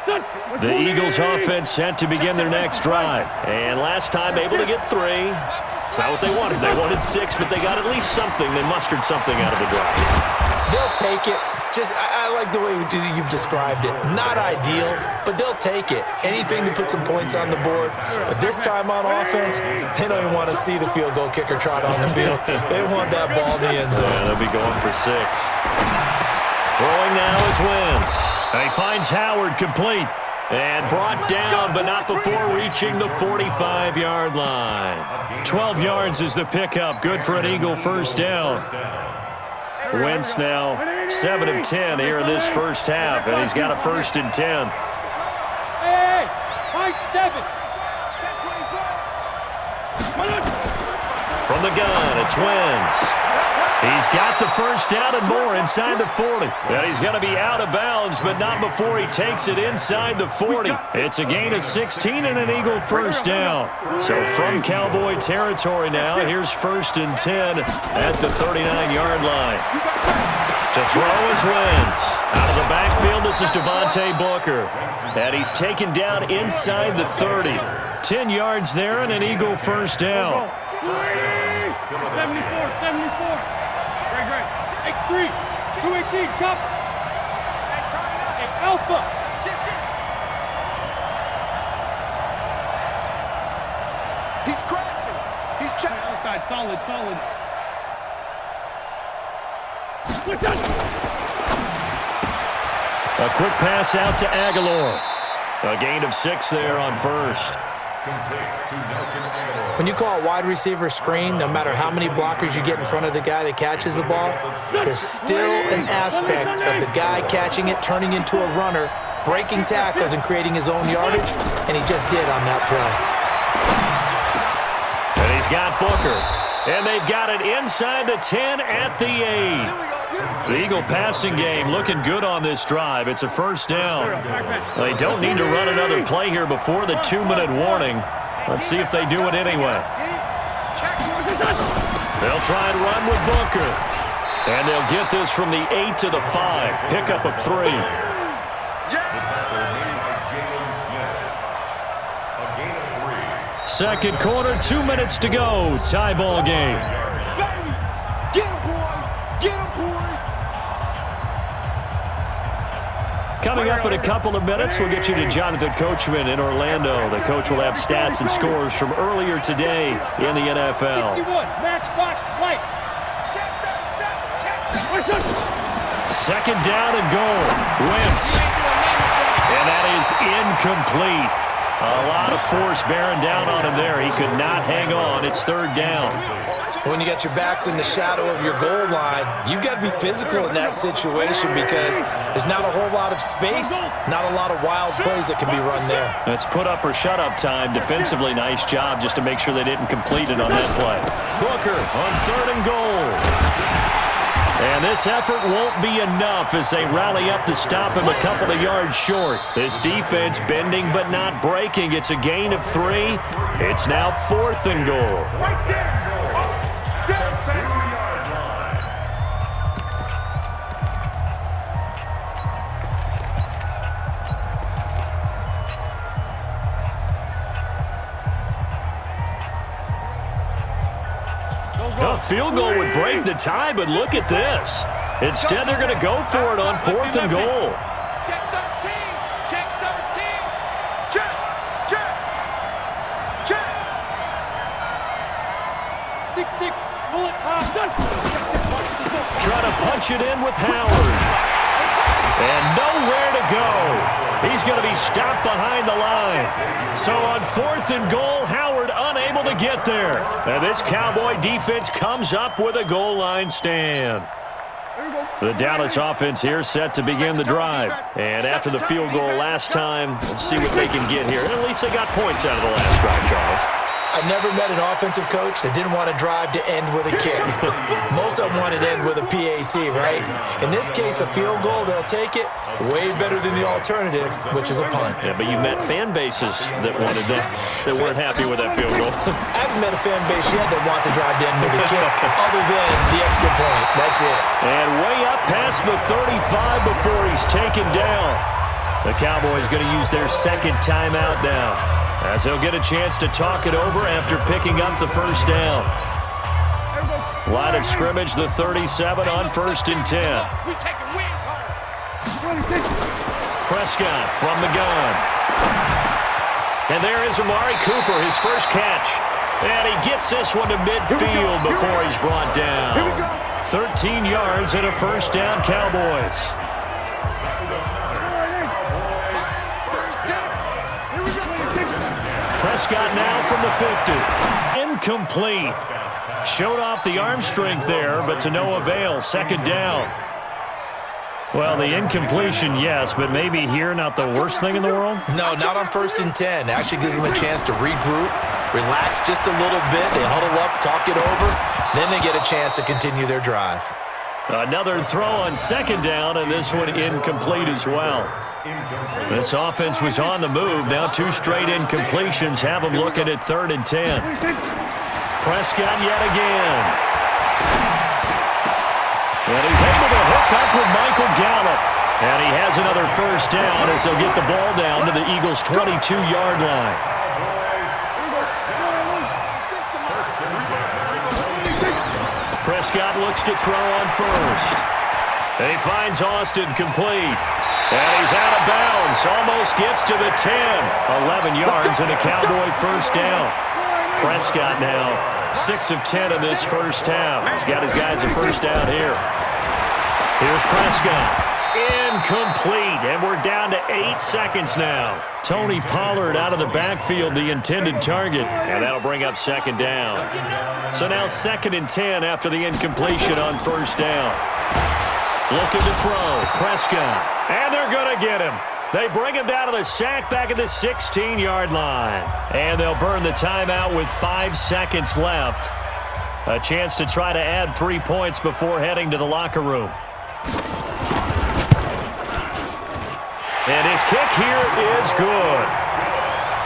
The Eagles offense set to begin their next drive. And last time able to get 3. It's not what they wanted. They wanted 6, but they got at least something. They mustered something out of the drive. They'll take it. I like the way you've described it. Not ideal, but they'll take it. Anything to put some points on the board. But this time on offense, they don't even want to see the field goal kicker trot on the field. They want that ball in the end zone. Yeah, they'll be going for 6. Throwing now is Wentz. He finds Howard complete. And brought down, but not before reaching the 45-yard line. 12 yards is the pickup. Good for an Eagle first down. Wentz now 7 of 10 here in this first half, and he's got a 1st and 10. Hey, 7. From the gun, it's Wentz. He's got the first down and more inside the 40. And he's going to be out of bounds, but not before he takes it inside the 40. It's a gain of 16 and an Eagle first down. So from Cowboy territory now, here's 1st and 10 at the 39-yard line. To throw is Wentz. Out of the backfield, this is Devontae Booker. And he's taken down inside the 30. 10 yards there and an Eagle first down. 74. X3, 218, chop. Hey, Alpha. He's crashing. He's checking. Outside, solid. A quick pass out to Aguilar. A gain of 6 there on 1st. When you call a wide receiver screen, no matter how many blockers you get in front of the guy that catches the ball, there's still an aspect of the guy catching it, turning into a runner, breaking tackles and creating his own yardage, and he just did on that play. And he's got Booker. And they've got it inside the 10 at the 8. The Eagle passing game looking good on this drive. It's a first down. They don't need to run another play here before the 2-minute warning. Let's see if they do it anyway. They'll try and run with Booker. And they'll get this from the 8 to the 5. Pickup of 3. Second quarter, 2 minutes to go. Tie ball game. Get him, boy. Get him, boy. Coming up in a couple of minutes, we'll get you to Jonathan Coachman in Orlando. The coach will have stats and scores from earlier today in the NFL. 61, matchbox lights. Second down and goal. Wentz. And that is incomplete. A lot of force bearing down on him there. He could not hang on. It's 3rd down. When you got your backs in the shadow of your goal line, you've got to be physical in that situation because there's not a whole lot of space, not a lot of wild plays that can be run there. It's put up or shut up time. Defensively, nice job just to make sure they didn't complete it on that play. Booker on 3rd and goal. And this effort won't be enough as they rally up to stop him a couple of yards short. This defense bending but not breaking. It's a gain of 3. It's now 4th and goal. Right there. A field goal would break the tie, but look at this. Instead, they're going to go for it on 4th and goal. Check 13. Check 13. Check. Check. Check. 6-6, bullet, done. Trying to punch it in with Howard. And nowhere to go. He's going to be stopped behind the line. So on 4th and goal, Howard unable to get there. And this Cowboy defense comes up with a goal line stand. The Dallas offense here set to begin the drive. And after the field goal last time, we'll see what they can get here. And at least they got points out of the last drive, Charles. I've never met an offensive coach that didn't want to drive to end with a kick. Most of them wanted to end with a PAT, right? In this case, a field goal, they'll take it. Way better than the alternative, which is a punt. Yeah, but you met fan bases that wanted that, that weren't happy with that field goal. I haven't met a fan base yet that wants to drive to end with a kick other than the extra point. That's it. And way up past the 35 before he's taken down. The Cowboys going to use their second timeout now, as they'll get a chance to talk it over after picking up the first down. Line of scrimmage, the 37 on 1st and 10. We taking wins home. Prescott from the gun. And there is Amari Cooper, his first catch. And he gets this one to midfield before he's brought down. 13 yards and a first down, Cowboys. Prescott now from the 50. Incomplete. Showed off the arm strength there, but to no avail. Second down. Well, the incompletion, yes, but maybe here not the worst thing in the world? No, not on 1st and 10. Actually gives them a chance to regroup, relax just a little bit. They huddle up, talk it over, then they get a chance to continue their drive. Another throw on second down, and this one incomplete as well. This offense was on the move. Now 2 straight incompletions have them looking at 3rd and 10. Prescott yet again. And he's able to hook up with Michael Gallup. And he has another first down as they'll get the ball down to the Eagles' 22-yard line. Prescott looks to throw on first. And he finds Austin complete. And he's out of bounds. Almost gets to the 10. 11 yards and a Cowboy first down. Prescott now 6 of 10 in this first half. He's got his guys a first down here. Here's Prescott. Incomplete. And we're down to 8 seconds now. Tony Pollard out of the backfield, the intended target. And that'll bring up second down. So now 2nd and 10 after the incompletion on first down. Looking to throw. Prescott. And they're going to get him. They bring him down to the sack back at the 16-yard line. And they'll burn the timeout with 5 seconds left. A chance to try to add 3 points before heading to the locker room. And his kick here is good.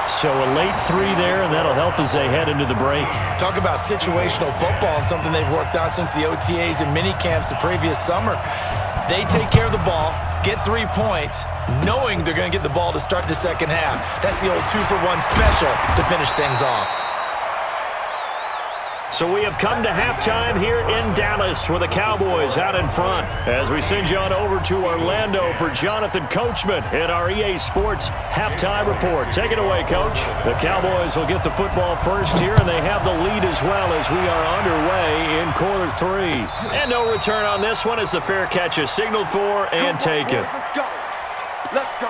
So a late 3 there, and that'll help as they head into the break. Talk about situational football and something they've worked on since the OTAs and mini camps the previous summer. They take care of the ball, get 3 points, knowing they're going to get the ball to start the second half. That's the old 2-for-1 special to finish things off. So we have come to halftime here in Dallas with the Cowboys out in front. As we send you on over to Orlando for Jonathan Coachman in our EA Sports Halftime Report. Take it away, Coach. The Cowboys will get the football first here, and they have the lead as well as we are underway in quarter 3. And no return on this one as the fair catch is signaled for and taken. Let's go. Let's go.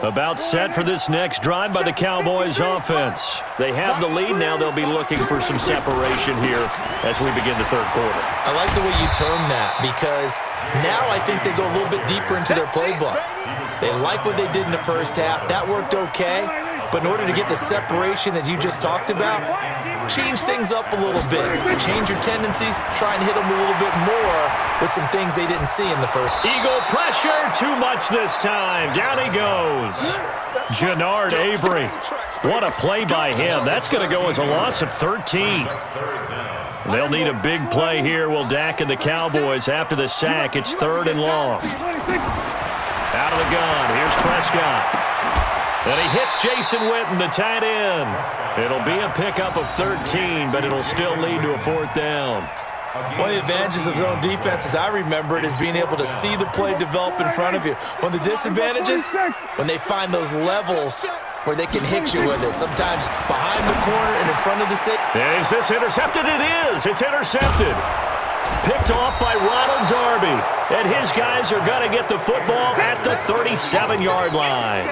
About set for this next drive by the Cowboys offense. They have the lead. Now they'll be looking for some separation here as we begin the third quarter. I like the way you term that because now I think they go a little bit deeper into their playbook. They like what they did in the first half. That worked okay. But in order to get the separation that you just talked about, change things up a little bit. Change your tendencies. Try and hit them a little bit more with some things they didn't see in the first. Eagle pressure, too much this time. Down he goes. Jannard Avery. What a play by him. That's going to go as a loss of 13. They'll need a big play here. Will Dak and the Cowboys after the sack. It's 3rd and long. Out of the gun. Here's Prescott. And he hits Jason Witten, the tight end. It'll be a pickup of 13, but it'll still lead to a 4th down. One of the advantages of zone defense, as I remember it, is being able to see the play develop in front of you. One of the disadvantages, when they find those levels where they can hit you with it, sometimes behind the corner and in front of the safety. Is this intercepted? It is. It's intercepted. Picked off by Ronald Darby. And his guys are going to get the football at the 37-yard line.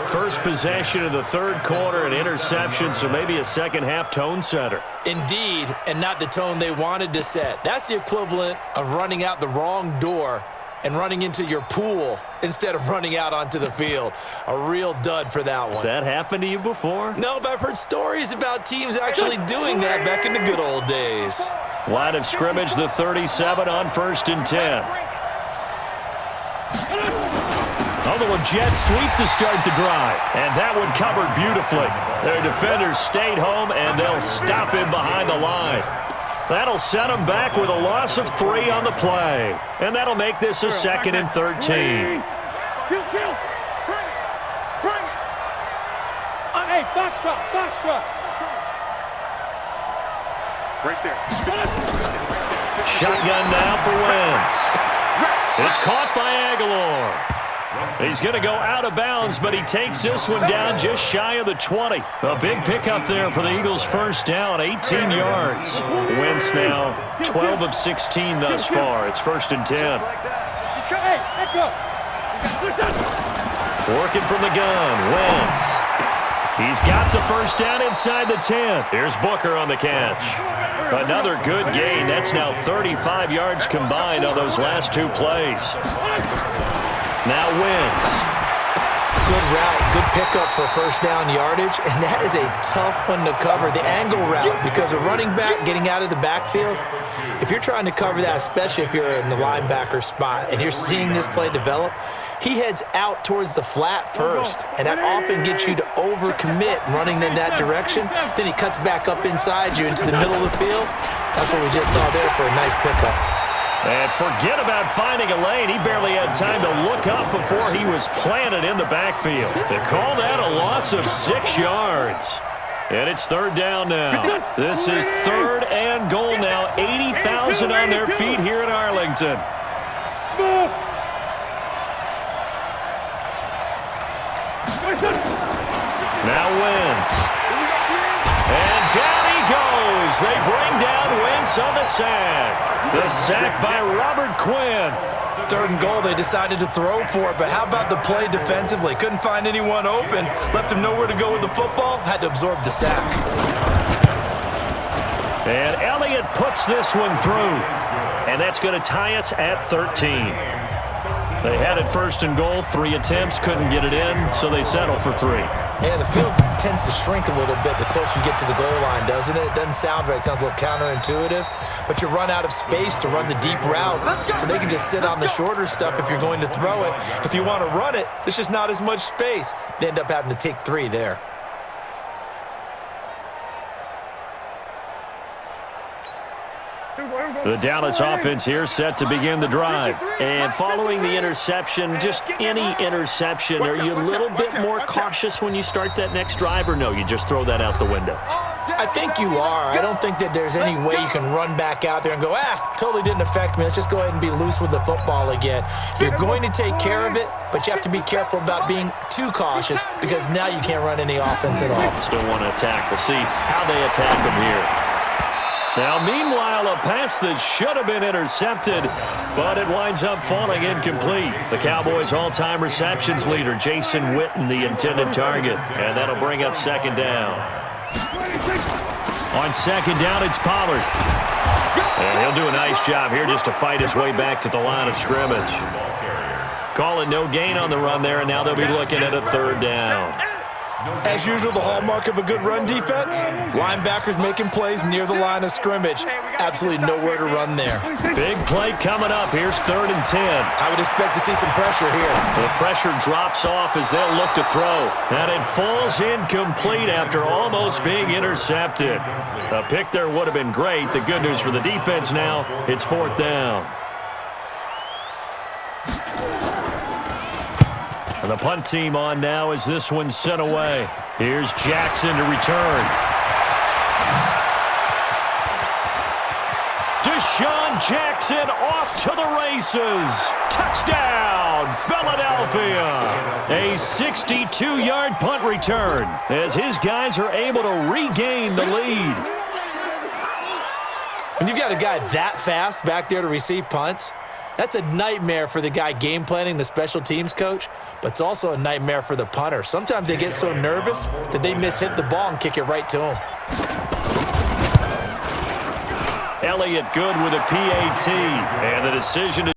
First possession of the third quarter, an interception, so maybe a second-half tone setter. Indeed, and not the tone they wanted to set. That's the equivalent of running out the wrong door and running into your pool instead of running out onto the field. A real dud for that one. Has that happened to you before? No, but I've heard stories about teams actually doing that back in the good old days. Line of scrimmage, the 37 on 1st and 10. On the little jet sweep to start the drive. And that one covered beautifully. Their defenders stayed home, and they'll stop him behind the line. That'll set them back with a loss of 3 on the play. And that'll make this a 2nd and 13. Hey, box truck. Right there. Shotgun now for Wentz. It's caught by Aguilar. He's going to go out of bounds, but he takes this one down just shy of the 20. A big pickup there for the Eagles' first down, 18 yards. Wentz now 12 of 16 thus far. It's 1st and 10. Hey, let's go. Working from the gun, Wentz. He's got the first down inside the 10. Here's Booker on the catch. Another good gain. That's now 35 yards combined on those last 2 plays. Now Wentz. Good route, good pickup for first down yardage, and that is a tough one to cover, the angle route, because a running back getting out of the backfield, if you're trying to cover that, especially if you're in the linebacker spot and you're seeing this play develop, he heads out towards the flat first, and that often gets you to overcommit running in that direction. Then he cuts back up inside you into the middle of the field. That's what we just saw there for a nice pickup. And forget about finding a lane. He barely had time to look up before he was planted in the backfield. They call that a loss of 6 yards. And it's 3rd down now. This is 3rd and goal now. 80,000 on their feet here in Arlington. Now Wentz. And down he goes. They bring down Wentz on the sack. The sack by Robert Quinn. 3rd and goal, they decided to throw for it, but how about the play defensively? Couldn't find anyone open, left him nowhere to go with the football, had to absorb the sack. And Elliott puts this one through. And that's going to tie us at 13. They had it 1st and goal, 3 attempts, couldn't get it in, so they settle for 3. Yeah, the field tends to shrink a little bit the closer you get to the goal line, doesn't it? It doesn't sound right. It sounds a little counterintuitive. But you run out of space to run the deep routes, so they can just sit on the shorter stuff if you're going to throw it. If you want to run it, there's just not as much space. They end up having to take 3 there. The Dallas offense here set to begin the drive. And following the interception, just any interception, are you a little bit more cautious when you start that next drive, or no, you just throw that out the window? I think you are. I don't think that there's any way you can run back out there and go, totally didn't affect me. Let's just go ahead and be loose with the football again. You're going to take care of it, but you have to be careful about being too cautious because now you can't run any offense at all. Still want to attack. We'll see how they attack them here. Now, meanwhile, a pass that should have been intercepted, but it winds up falling incomplete. The Cowboys' all-time receptions leader, Jason Witten, the intended target, and that'll bring up 2nd down. On 2nd down, it's Pollard. And he'll do a nice job here just to fight his way back to the line of scrimmage. Calling no gain on the run there, and now they'll be looking at a 3rd down. As usual, the hallmark of a good run defense, linebackers making plays near the line of scrimmage. Absolutely nowhere to run there. Big play coming up. Here's 3rd and 10. I would expect to see some pressure here. The pressure drops off as they'll look to throw. And it falls incomplete after almost being intercepted. A pick there would have been great. The good news for the defense now, it's 4th down. And the punt team on now as this one's sent away. Here's Jackson to return. Deshaun Jackson off to the races. Touchdown, Philadelphia. A 62-yard punt return as his guys are able to regain the lead. When you've got a guy that fast back there to receive punts, that's a nightmare for the guy game planning, the special teams coach, but it's also a nightmare for the punter. Sometimes they get so nervous that they mishit the ball and kick it right to him. Elliott good with a PAT, and the decision to